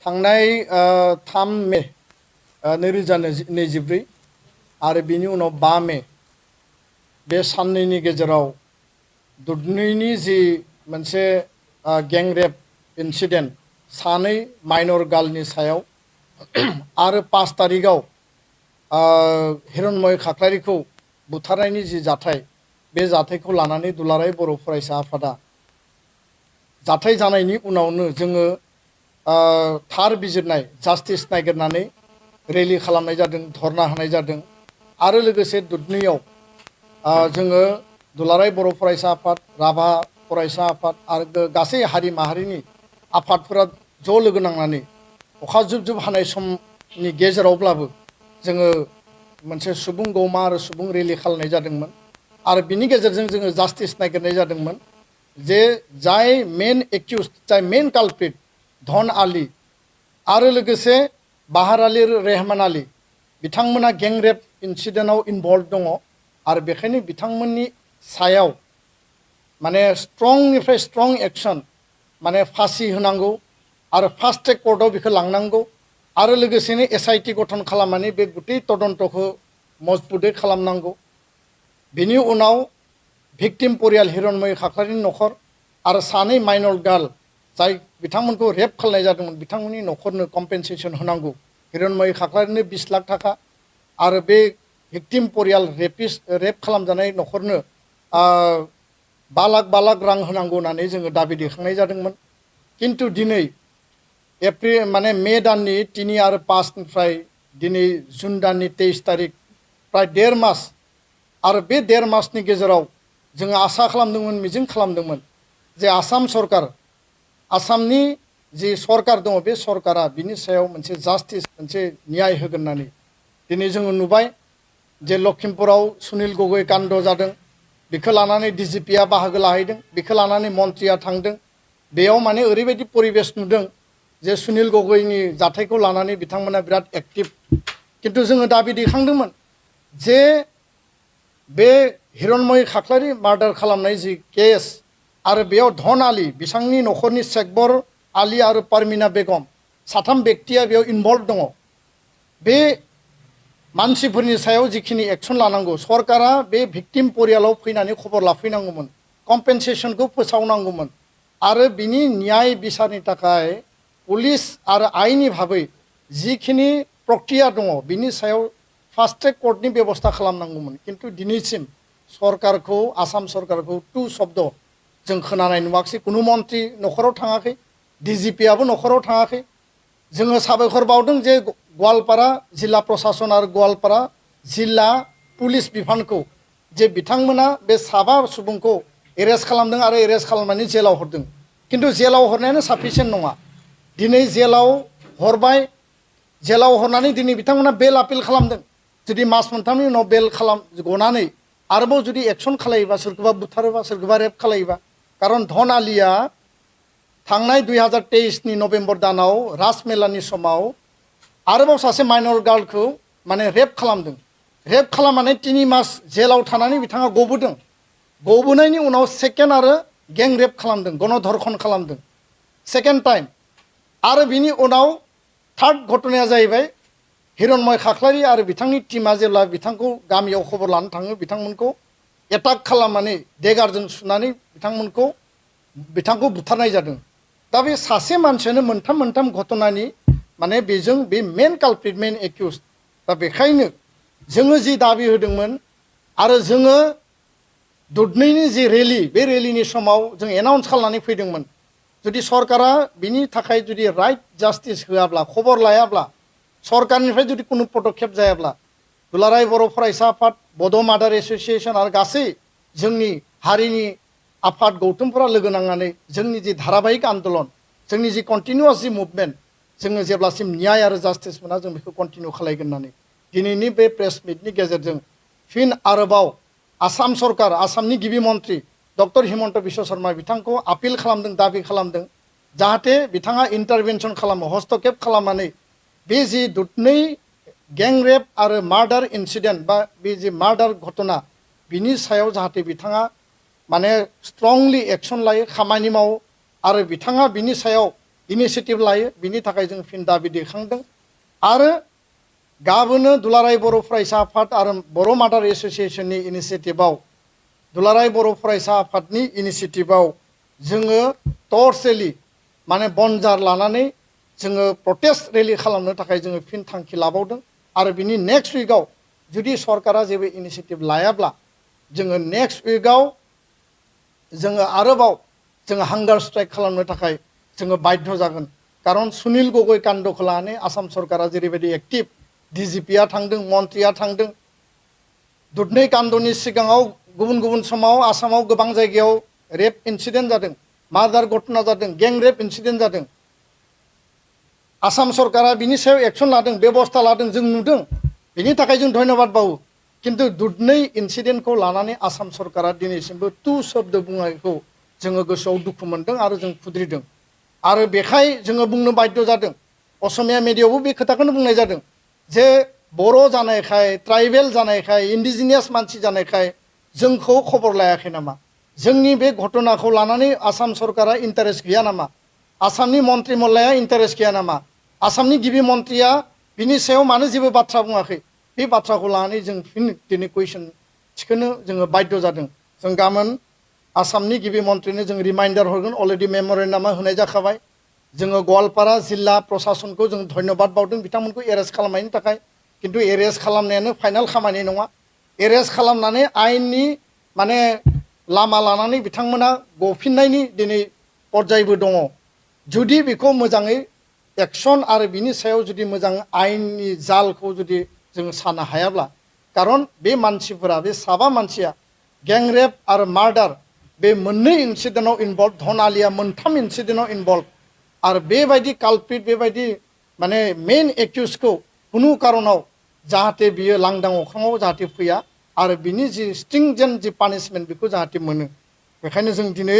थांनाय 3 मे 2024 आरो बिनि उनाव 5 मे बे साननैनि गेजेराव दुधनैनि जि मोनसे गैंग रेप इन्सिडेन्ट सानै माइनर गार्लनि सायाव आरो 5 तारिखआव हिरण्मय खाख्लारिखौ बुथारनायनि जि जाथाय बे जाथायखौ लानानै दुलाराय बर' फरायसा आफादा जाथाय जानायनि उनावनो जोङो थार बिजिरनाय जास्टिस नागिरनानै रेलि खालामनाय जादों धरना होनाय जादों आरो लोगोसे दुधनैयाव जोङो दुलाराय बर' फरायसा आफाद राभा फरायसा आफाद आरो गासै हारि माहारिनि आफादफोरा ज' लोगो नांनानै अखा जुब जुब हानाय समनि गेजेरावब्लाबो जोङो मोनसे सुबुं गौमा आरो सुबुं रेलि खालामनाय जादोंमोन आरो बिनि गेजेरजों जोङो जास्टिस नागिरनाय जादोंमोन जे जाय मेन एक्यूज जाय मेन कालप्रिट धन आली आरो लोगोसे बाहार आली रेहमान आली बिथांमोना गैंग रेप इन्सिडेन्टआव इनभल्व दङ आरो बेखायनो बिथांमोननि सायाव माने स्ट्रंनिफ्राय स्ट्रं एक्शन माने फासि होनांगौ आरो फास्ट ट्रेक कर्टआव बेखौ लांनांगौ आरो लोगोसेनो SIT गठन खालामनानै बे गुटै तदन्तखौ मजबुतै खालामनांगौ बेनि उनाव भिक्टिम परियाल हिरण्मय खाख्लारिनि नखर आरो सानै माइनर गार्ल जाय बिथांमोनखौ रेप खालामनाय जादोंमोन बिथांमोननि नखरनो कम्पेनसेसन होनांगौ हिरण्मय खाख्लारिनो 20 लाख थाखा आरो बे भिक्टिम परियाल रेप खालामजानाय नखरनो 5 लाख रां होनांगौ होननानै जोङो दाबि दैखांनाय जादोंमोन किन्तु दिनै एप्रिल माने मे दाननि 3 आरो 5 निफ्राय दिनै जुन दाननि 23 तारिख प्राय 1.5 मास आरो बे 1.5 मासनि गेजेराव जोङो आसा खालामदोंमोन मिजिं खालामदोंमोन जे आसाम सरकार आसामनि जि सरकार दङ बे सरकारा बिनि सायाव मोनसे जास्टिस मोनसे न्याय होगोन होननानै दिनै जोङो नुबाय जे लखिमपुराव सुनील गगৈ काण्ड जादों बेखौ लानानै DGPआ बाहागो लाहैदों बेखौ लानानै मन्थ्रिया थांदों बेयाव माने ओरैबायदि परिबेस नुदों जे सुनील गगैनि जाथायखौ लानानै बिथांमोना बिराद एक्टिभ किन्तु जोङो दाबि दैखांदोंमोन जे बे हिरण्मय खाख्लारि मार्डार खालामनाय जि केस आरो बेयाव धन आली बिथांनि नखरनि शेखबर आली आरो परमिना बेगम साथाम व्यक्तिया बेयाव इनभल्व दङ बे मानसिफोरनि सायाव जिखिनि एक्शन लानांगौ सरकारा बे भिक्टिम परियालाव फैनानै खबर लाफैनांगौमोन कम्पेनसेसनखौ फोसावनांगौमोन आरो बिनि न्याय बिसारनि थाखाय पुलिस आरो आइननि भाबै जिखिनि प्रक्रिया दङ बिनि सायाव फास्ट ट्रेक कर्टनि बेबस्था खालामनांगौमोन किन्तु दिनैसिम सरकारखौ आसाम सरकारखौ टु शब्द जों खोनानाय नुवाखै कुनु मन्थ्रि नखराव थाङाखै DGPआबो नखराव थाङाखै जोङो साबायखर बावदों जे गवालपारा जिल्ला प्रशासन आरो गवालपारा जिल्ला पुलिस बिफानखौ जे बिथांमोना बे साबा सुबुंखौ एरेस्ट खालामदों आरो एरेस्ट खालामनानै जेलाव हरदों किन्तु जेलाव हरनायानो साफिसियेन्ट नङा दिनै जेलाव हरबाय जेलाव हरनानै दिनै बिथांमोना बेल आपिल खालामदों जुदि मास मोनथामनि उनाव बेल गनानै आरोबाव जुदि एक्शन खालायोबा सोरखौबा बुथारोबा सोरखौबा रेप खालायोबा कारन धन आलीया थांनाय 2023 नि नभेम्बर दानाव राजमेलानि समाव आरोबाव सासे माइनर गार्लखौ माने रेप खालामदों रेप खालामनानै 3 मास जेलाव थानानै बिथाङा गबोदों गबोनायनि उनाव सेकेन्ड आरो गैंग रेप खालामदों गणधर्षण खालामदों सेकेन्ड टाइम आरो बिनि उनाव थार्ड घटनाया जाहैबाय हिरण्मय खाख्लारि आरो बिथांनि टीमा जेब्ला बिथांखौ गामियाव खबर लानो थाङो बिथांमोनखौ एटाक खालामनानै देगारजों सुनानै बिथांखौ बुथारनाय जादों दा बे सासे मानसियानो मोनथाम घटनानि माने बेजों बे मेन कालप्रिट मेन एक्यूज दा बेखायनो जोङो जि दाबि होदोंमोन आरो जोङो दुधनैनि जि रेलि बे रेलिनि समाव जों एनाउन्स खालामनानै फैदोंमोन जुदि सरकारा बिनि थाखाय जुदि राइट जास्टिस होआब्ला खबर लायाब्ला सरकारनिफ्राय जुदि कुनु पदक्षेप जायाब्ला दुलाराय बर' फरायसा आफाद बड' मादार एस'सिएशन आरो गासै जोंनि हारिनि आफाद गौथुमफोरा लोगो नांनानै जोंनि जि धाराबाहिक आन्दलन जोंनि जि कन्टिनिउआस जि मुभमेन्ट जोङो जेब्लासिम न्याय आरो जास्टिस मोना जों बेखौ कन्टिनिउ खालायगोन होननानै दिनैनि बे प्रेस मिटनि गेजेरजों फिन आरोबाव आसाम सरकार आसामनि गिबि मन्थ्रि डक्टर हिमन्त बिश्व शर्मा बिथांखौ आपिल खालामदों दाबि खालामदों जाहाथे बिथाङा इन्टारभेनसन खालामो हस्तक्षेप खालामनानै बे जि दुधनै गैंग रेप आरो मार्डार इन्सिडेन्ट बा बे जि मार्डार घटना बिनि सायाव जाहाथे बिथाङा माने स्ट्रंलि एक्शन लायो खामानि मावो आरो बिथाङा बिनि सायाव इनिसियेटिभ लायो बिनि थाखाय जों फिन दाबि दैखांदों आरो गाबोनो दुलाराय बर' फरायसा आफाद आरो बर' मादार एस'सियेसननि इनिसियेटिभआव दुलाराय बर' फरायसा आफादनि इनिसियेटिभआव जोङो टर्च रेलि माने बनजार लानानै जोङो प्रटेस्ट रेलि खालामनो थाखाय जोङो फिन थांखि लाबावदों आरो बिनि नेक्स्ट उइकआव जुदि सरकारा जेबो इनिसियेटिभ लायाब्ला जोङो नेक्स्ट उइकआव जोङो आरोबाव जोङो हांगार स्ट्राइक खालामनो थाखाय जोङो बाध्य जागोन खारन सुनिल गगৈ कान्दखौ लानानै आसाम सरकारा जेरैबायदि एक्टिभ डिजिपिआ थांदों मन्त्रिया थांदों दुधनै कान्दनि सिगाङाव गुबुन गुबुन समाव आसामाव गोबां जायगायाव रेप इन्सिडेन्ट जादों मार्डार घटना जादों गें रेप इन्सिडेन्ट जादों आसाम सरकारा बिनि सायाव एक्सन लादों बेबस्था लादों जों नुदों बिनि थाखाय जों धन्यबाद बावो किन्तु दुधनै इन्सिडेन्टखौ लानानै आसाम सरकारा दिनैसिमबो तु शब्द बुंनायखौ जोङो गोसोआव दुखु मोनदों आरो जों खुद्रिदों आरो बेखाय जोङो बुंनो बाध्य जादों असमिया मिडियायावबो बे खोथाखौनो बुंनाय जादों जे बर' जानायखाय ट्राइबेल जानायखाय इन्डिजिनियास मानसि जानायखाय जोंखौ खबर लायाखै नामा जोंनि बे घटनाखौ लानानै आसाम सरकारा इन्टारेस्ट गैया नामा आसामनि मन्त्रि मल्लाया इन्टारेस्ट गैया नामा आसामनि गिबि मन्त्रिया बिनि सायाव मानो जेबो बाथ्रा बुङाखै बे बाथ्राखौ लानानै जों फिन दिनै कुइसन थिखोनो जोङो बाध्य जादों जों गाबोन आसामनि गिबि मन्त्रिनो जों रिमाइन्डार हरगोन अलरेडि मेम'रेन्डामा होनाय जाखाबाय जोङो गवालपारा जिल्ला प्रशासनखौ जों धन्यबाद बावदों बिथांमोनखौ एरेस्ट खालामनायनि थाखाय किन्तु एरेस्ट खालामनायानो फाइनाल खामानि नङा एरेस्ट खालामनानै आयेननि माने लामा लानानै बिथांमोना गफिननायनि दिनै पर्यायबो दङ जुदि बेखौ मोजाङै एक्सन आरो बिनि सायाव जुदि मोजां आयेननि जालखौ जुदि जों सानो हायाब्ला खारन बे मानसिफोरा बे साबा मानसिया गें रेप आरो मार्डार बे मोननै इन्सिडेन्टआव इनभल्भ धनालिया मोनथाम इन्सिडेन्टआव इनभल्भ आरो बेबायदि कालप्रिट बेबायदि माने मेइन एक्युजखौ कुनु कारनाव जाहाथे बियो लांदां अख्राङाव जाहाथे फैया आरो बिनि जि स्ट्रिंजेन्ट जि पानिशमेन्ट बेखौ जाहाथे मोनो बेखायनो जों दिनै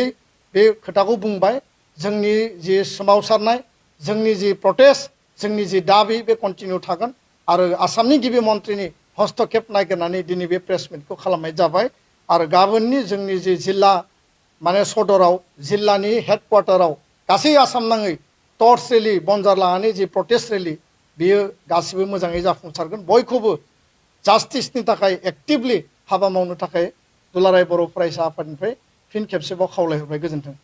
बे खोथाखौ बुंबाय जोंनि जि सोमावसारनाय जोंनि जि प्रटेस्ट जोंनि जि दाबि बे कन्टिनिउ थागोन आरो आसामनि गिबि मन्त्रिनि हस्तक्षेप नागिरनानै दिनै बे प्रेस मिटखौ खालामनाय जाबाय आरो गाबोननि जोंनि जि जिल्ला माने सदराव जिल्लानि हेडक्वार्टाराव गासै आसाम नाङै टर्च रेलि बनजार लानानै जि प्रटेस्ट रेलि बेयो गासिबो मोजाङै जाफुंसारगोन बयखौबो जास्टिसनि थाखाय एक्टिभलि हाबा मावनो थाखाय दुलाराय बर' फरायसा आफादनिफ्राय फिन खेबसेबाव खावलायहरबाय गोजोन्थों